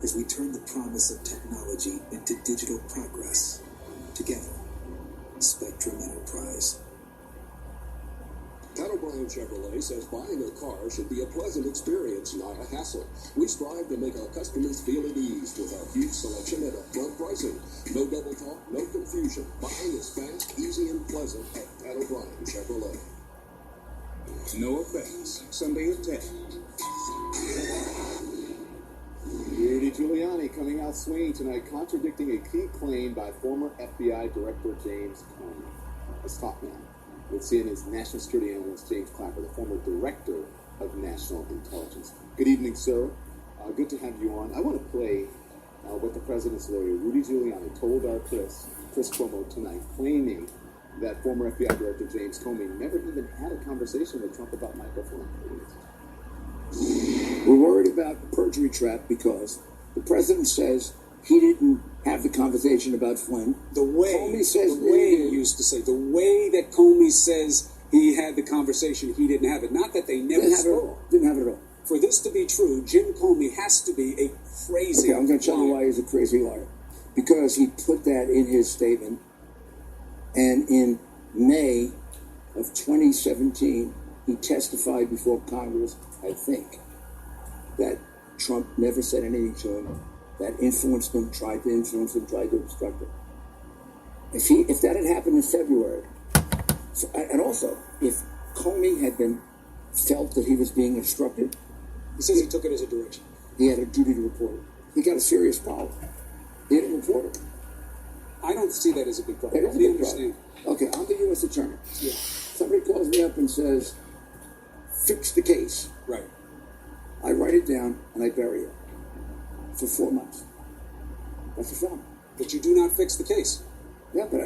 as we turn the promise of technology into digital progress. Together, Spectrum Enterprise. Pat O'Brien Chevrolet says buying a car should be a pleasant experience, not a hassle. We strive to make our customers feel at ease with our huge selection at upfront pricing. No double talk, no confusion. Buying is fast, easy, and pleasant at Pat O'Brien Chevrolet. No offense. Sunday at 10. Rudy Giuliani coming out swinging tonight, contradicting a key claim by former FBI Director James Comey. Let's talk now with CNN's national security analyst James Clapper, the former Director of National Intelligence. Good evening, sir. Good to have you on. I want to play what the president's lawyer, Rudy Giuliani, told our Chris Cuomo tonight, claiming that former FBI Director James Comey never even had a conversation with Trump about Michael Flynn. We're worried about the perjury trap because the president says he didn't have the conversation about Flynn. The way he used to say, the way that Comey says he had the conversation, he didn't have it. Not that they never spoke. Didn't have it at all. For this to be true, Jim Comey has to be a crazy liar. Okay, I'm going to tell you why he's a crazy liar. Because he put that in his statement, and in May of 2017, he testified before Congress, I think, that Trump never said anything to him, that influenced him, tried to influence him, tried to obstruct him. If that had happened in February, and also, if Comey had felt that he was being obstructed, he says he took it as a direction. He had a duty to report it. He got a serious problem. He didn't report it. I don't see that as a big problem. It is a big problem. Okay, I'm the U.S. Attorney. Yeah. Somebody calls me up and says, fix the case. Right. I write it down and I bury it for 4 months. That's a felony. But you do not fix the case. Yeah, but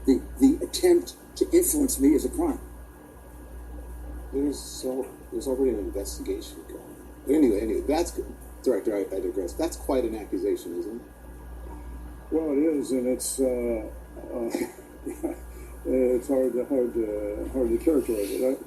the attempt to influence me is a crime. There's already an investigation going on. But anyway, that's good. Director, I digress. That's quite an accusation, isn't it? Well, it is, and it's it's hard to characterize it.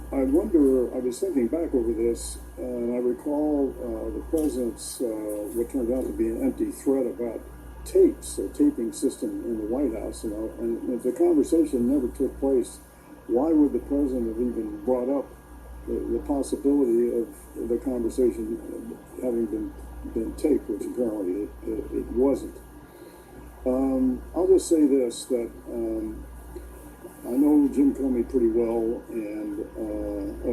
I wonder. I was thinking back over this, and I recall the president's what turned out to be an empty threat about tapes, a taping system in the White House. And if the conversation never took place, why would the president have even brought up the possibility of the conversation having been taped, which apparently it wasn't. I'll just say this, that I know Jim Comey pretty well, and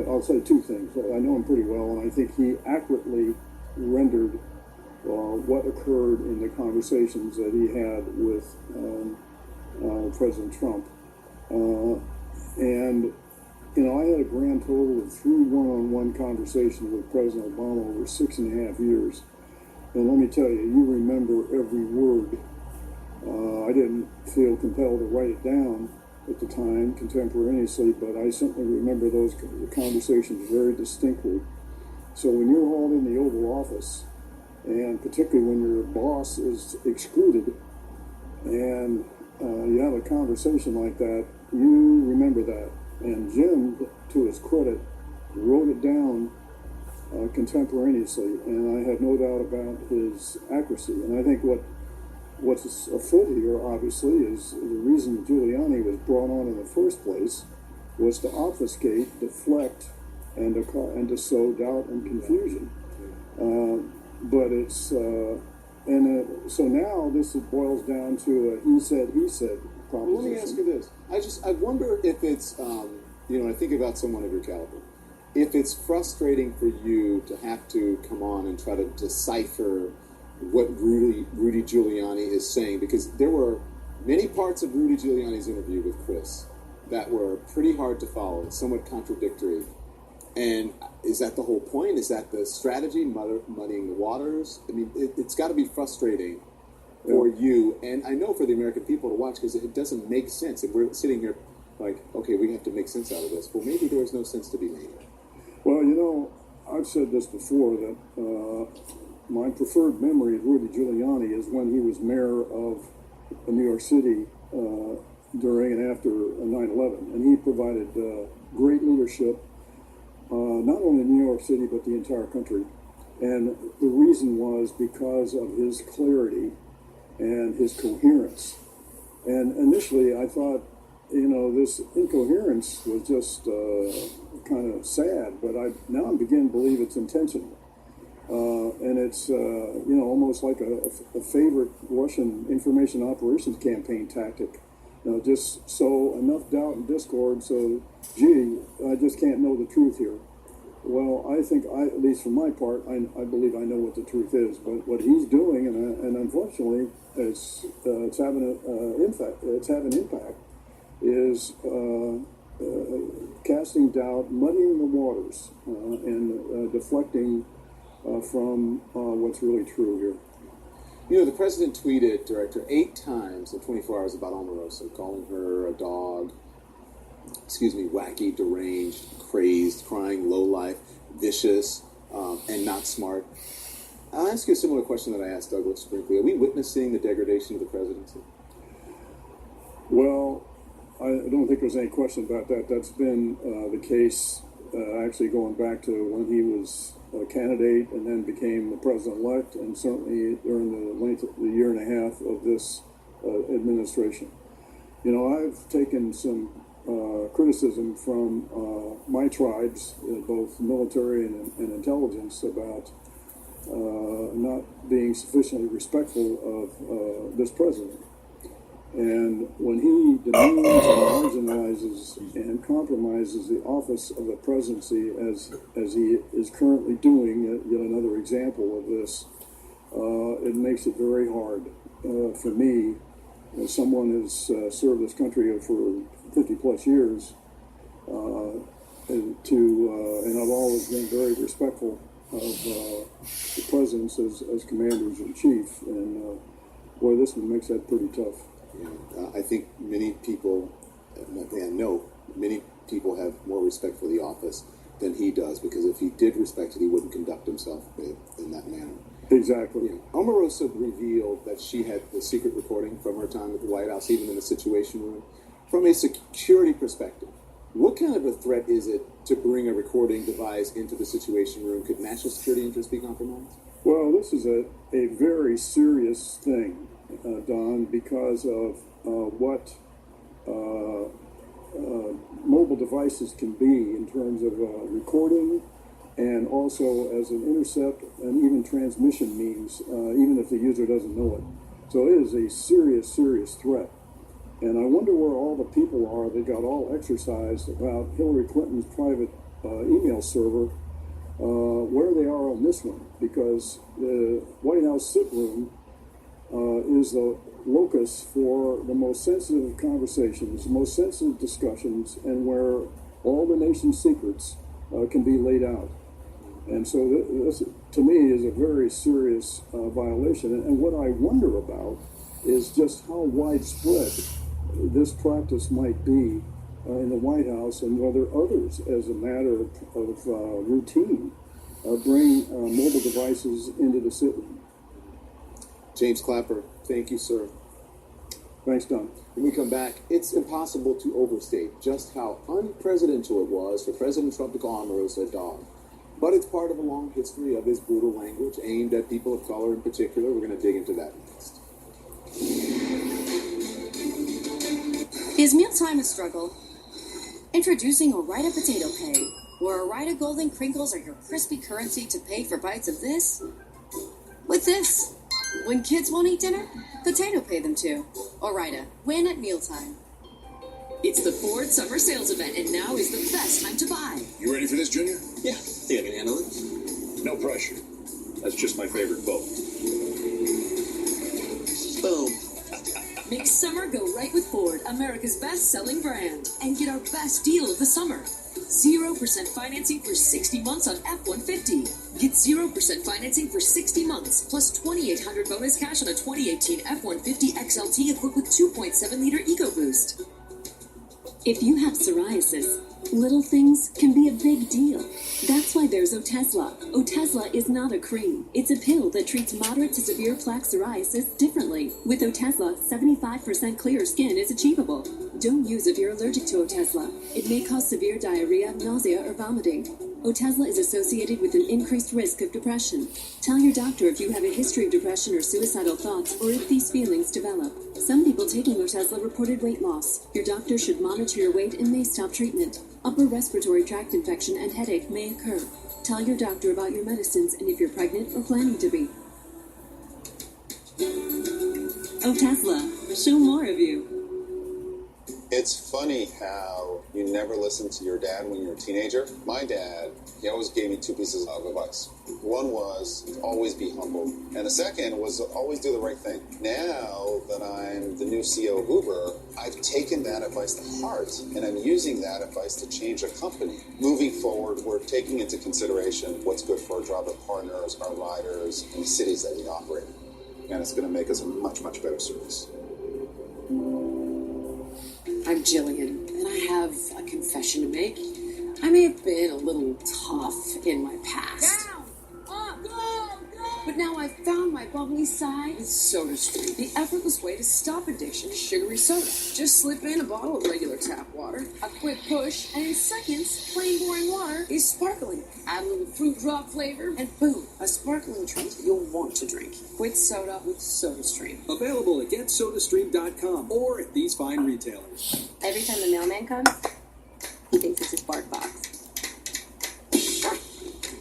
I'll say two things. I know him pretty well, and I think he accurately rendered what occurred in the conversations that he had with President Trump. And I had a grand total of 3 one-on-one conversations with President Obama over 6.5 years. And let me tell you, you remember every word. I didn't feel compelled to write it down at the time, contemporaneously, but I certainly remember those conversations very distinctly. So when you're hauled in the Oval Office, and particularly when your boss is excluded, and you have a conversation like that, you remember that. And Jim, to his credit, wrote it down contemporaneously, and I have no doubt about his accuracy. And I think what's afoot here, obviously, is the reason Giuliani was brought on in the first place was to obfuscate, deflect, and to sow doubt and confusion. But it's so now this boils down to a he said proposition. Well, let me ask you this. I wonder if it's, I think about someone of your caliber, if it's frustrating for you to have to come on and try to decipher what Rudy Giuliani is saying, because there were many parts of Rudy Giuliani's interview with Chris that were pretty hard to follow, somewhat contradictory. And is that the whole point? Is that the strategy, muddying the waters? I mean, it's got to be frustrating for you, and I know for the American people to watch, because it doesn't make sense. And we're sitting here like, okay, we have to make sense out of this. Well, maybe there was no sense to be made. Well, I've said this before, that my preferred memory of Rudy Giuliani is when he was mayor of New York City during and after 9/11, and he provided great leadership, not only in New York City but the entire country. And the reason was because of his clarity and his coherence. And initially I thought, this incoherence was just kind of sad, but now I'm beginning to believe it's intentional. And it's, almost like a favorite Russian information operations campaign tactic. Just sow enough doubt and discord so, I just can't know the truth here. Well, I think, at least for my part, I believe I know what the truth is. But what he's doing, and unfortunately, it's having an impact, is casting doubt, muddying the waters, and deflecting from what's really true here. The president tweeted, Director, 8 times in 24 hours about Omarosa, calling her a dog, wacky, deranged, crazed, crying, lowlife, vicious, and not smart. I'll ask you a similar question that I asked Douglas Brinkley. Are we witnessing the degradation of the presidency? Well, I don't think there's any question about that. That's been the case actually going back to when he was a candidate and then became the president-elect, and certainly during the length of the year and a half of this administration. I've taken some criticism from my tribes, both military and intelligence, about not being sufficiently respectful of this president. And when he demeans and marginalizes and compromises the office of the presidency, as he is currently doing, yet another example of this, it makes it very hard for me, as someone who's served this country for 50 plus years, and I've always been very respectful of the presidents as commanders in chief, and boy, this one makes that pretty tough. I think many people have more respect for the office than he does, because if he did respect it, he wouldn't conduct himself in that manner. Exactly. Omarosa revealed that she had the secret recording from her time at the White House, even in the Situation Room. From a security perspective, what kind of a threat is it to bring a recording device into the Situation Room? Could national security interests be compromised? Well, this is a very serious thing, Don, because of what mobile devices can be in terms of recording, and also as an intercept and even transmission means, even if the user doesn't know it. So it is a serious, serious threat. And I wonder where all the people are that got all exercised about Hillary Clinton's private email server, where they are on this one, because the White House sit room is the locus for the most sensitive conversations, the most sensitive discussions, and where all the nation's secrets can be laid out. And so this, to me, is a very serious violation. And what I wonder about is just how widespread this practice might be in the White House, and whether others, as a matter of routine, bring mobile devices into the sit room. James Clapper, thank you, sir. Thanks, Don. When we come back, it's impossible to overstate just how unpresidential it was for President Trump to call Omarosa a dog. But it's part of a long history of his brutal language aimed at people of color in particular. We're going to dig into that next. Is mealtime a struggle? Introducing Ore-Ida Potato Pay, where Ore-Ida Golden Crinkles are your crispy currency to pay for bites of this with this. When kids won't eat dinner, potato pay them too. Ore-Ida, win at mealtime. It's the Ford Summer Sales Event, and now is the best time to buy. You ready for this, Junior? Yeah, think I can handle it. No pressure. That's just my favorite boat. Boom. Make summer go right with Ford, America's best-selling brand. And get our best deal of the summer. 0% financing for 60 months on F-150. Get 0% financing for 60 months, plus $2,800 bonus cash on a 2018 F-150 XLT equipped with 2.7-liter EcoBoost. If you have psoriasis, little things can be a big deal. That's why there's Otezla. Otezla is not a cream. It's a pill that treats moderate to severe plaque psoriasis differently. With Otezla, 75% clear skin is achievable. Don't use if you're allergic to Otezla. It may cause severe diarrhea, nausea, or vomiting. Otezla is associated with an increased risk of depression. Tell your doctor if you have a history of depression or suicidal thoughts, or if these feelings develop. Some people taking Otezla reported weight loss. Your doctor should monitor your weight and may stop treatment. Upper respiratory tract infection and headache may occur. Tell your doctor about your medicines and if you're pregnant or planning to be. Otezla, show more of you. It's funny how you never listened to your dad when you were a teenager. My dad, he always gave me two pieces of advice. One was always be humble, and the second was always do the right thing. Now that I'm the new CEO of Uber, I've taken that advice to heart, and I'm using that advice to change a company. Moving forward, we're taking into consideration what's good for our driver partners, our riders, and the cities that we operate in. And it's going to make us a much, much better service. I'm Jillian, and I have a confession to make. I may have been a little tough in my past. Down! Up! Go! But now I've found my bubbly side with SodaStream, the effortless way to stop addiction to sugary soda. Just slip in a bottle of regular tap water, a quick push, and in seconds, plain boring water is sparkling. Add a little fruit drop flavor, and boom, a sparkling treat you'll want to drink. Quit soda with SodaStream. Available at GetSodaStream.com or at these fine retailers. Every time the mailman comes, he thinks it's his BarkBox.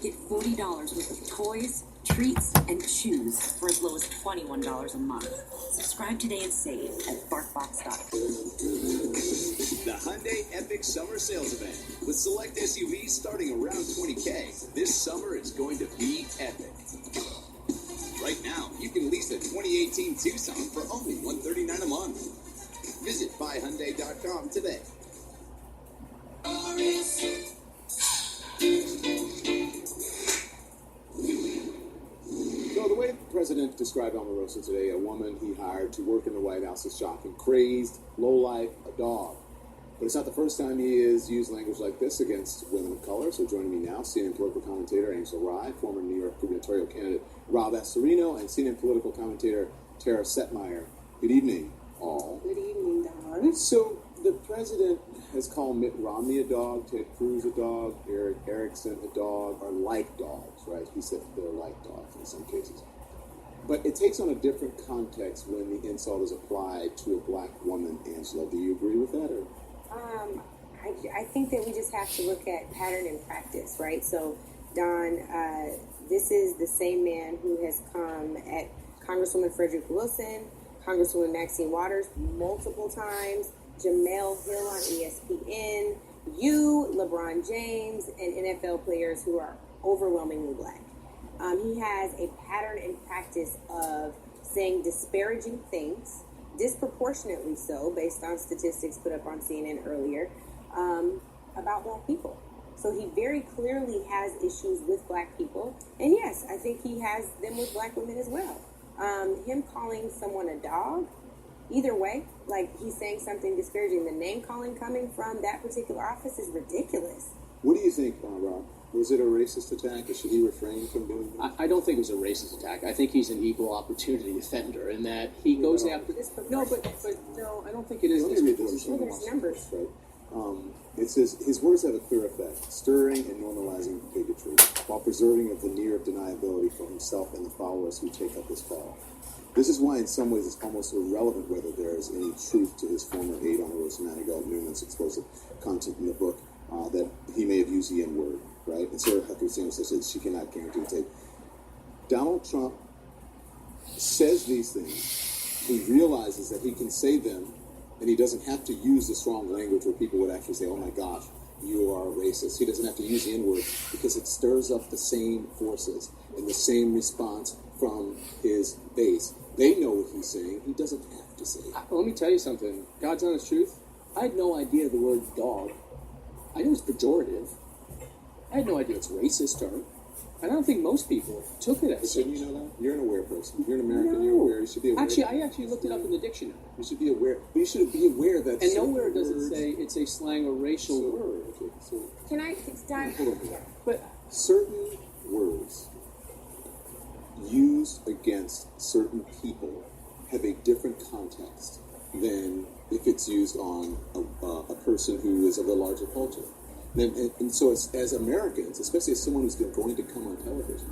Get $40 worth of toys, treats, and shoes for as low as $21 a month. Subscribe today and save at BarkBox.com. The Hyundai Epic Summer Sales Event. With select SUVs starting around $20K, this summer is going to be epic. Right now, you can lease a 2018 Tucson for only $139 a month. Visit buyhyundai.com today. So the way the president described Omarosa today, a woman he hired to work in the White House, is shocking. Crazed, lowlife, a dog. But it's not the first time he has used language like this against women of color. So joining me now, CNN political commentator Angela Rye, former New York gubernatorial candidate Rob Astorino, and CNN political commentator Tara Setmeyer. Good evening, all. Good evening, Don. So the president has called Mitt Romney a dog, Ted Cruz a dog, Eric Erickson a dog, or like dogs, right? He said they're like dogs in some cases. But it takes on a different context when the insult is applied to a black woman, Angela. Do you agree with that? Or? I think that we just have to look at pattern and practice, right? So, Don, this is the same man who has come at Congresswoman Frederick Wilson, Congresswoman Maxine Waters multiple times, Jamel Hill on ESPN, you, LeBron James, and NFL players who are overwhelmingly black. He has a pattern and practice of saying disparaging things, disproportionately so, based on statistics put up on CNN earlier, about black people. So he very clearly has issues with black people. And yes, I think he has them with black women as well. Him calling someone a dog, either way, like he's saying something disparaging. The name calling coming from that particular office is ridiculous. What do you think, Rob? Was it a racist attack, or should he refrain from doing that? I don't think it was a racist attack. I think he's an equal opportunity offender in that he goes after... No, but no, I don't think it is. There's numbers. Right. It says, his words have a clear effect, stirring and normalizing bigotry, while preserving of the near deniability for himself and the followers who take up his call. This is why, in some ways, it's almost irrelevant whether there is any truth to his former aide on Omarosa Manigault Newman's explosive content in the book, that he may have used the N-word, right? And Sarah Huckabee Sanders said she cannot guarantee the tape. Donald Trump says these things. He realizes that he can say them, and he doesn't have to use the strong language where people would actually say, oh my gosh, you are a racist. He doesn't have to use the N-word because it stirs up the same forces and the same response from his base. They know what he's saying. He doesn't have to say it. Let me tell you something. God's honest truth. I had no idea the word dog. I knew it's pejorative. I had no idea it's racist term. And I don't think most people took it as such. You know that? You're an aware person. You're an American. No. You're aware. You should be aware. Actually, I actually looked it up in the dictionary. You should be aware. But you should be aware that. And nowhere does it say it's a slang or racial word. Okay, so can I? Hold on. But certain words used against certain people have a different context than if it's used on a person who is of a larger culture. And so as Americans, especially as someone who's going to come on television,